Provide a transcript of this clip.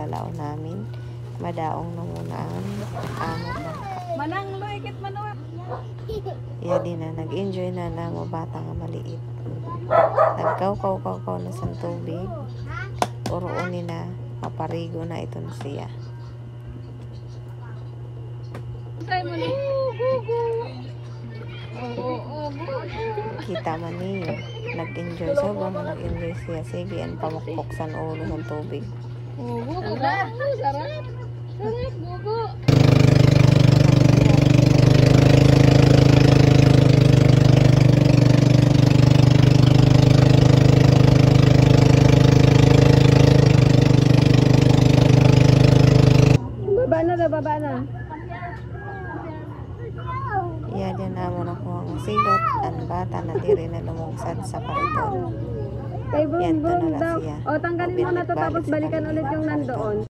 ilalalaw namin. Madaong na muna ang amo bangka. Manang loikit manuwa. Iya din na nag-enjoy na na mo bata nga maliit. Nagkaw-kaw-kaw na sa tubig. Uruunin na maparigo na ito na siya. Try mo ni. Kita man niyo. Nag-enjoy. Sobrang nag-enjoy siya. Sige, ang pamukpok sa ulo ng tubig. Gugu ba? Sarap. Sarap, gugu. Baba na. Iya din naman ako ang sigot. Ang bata na diri na lumungsad sa kariton. Kay Yan, Boom to na Boom lang daw. siya. O, tanggalin mo na to tapos balikan ulit yung nandoon.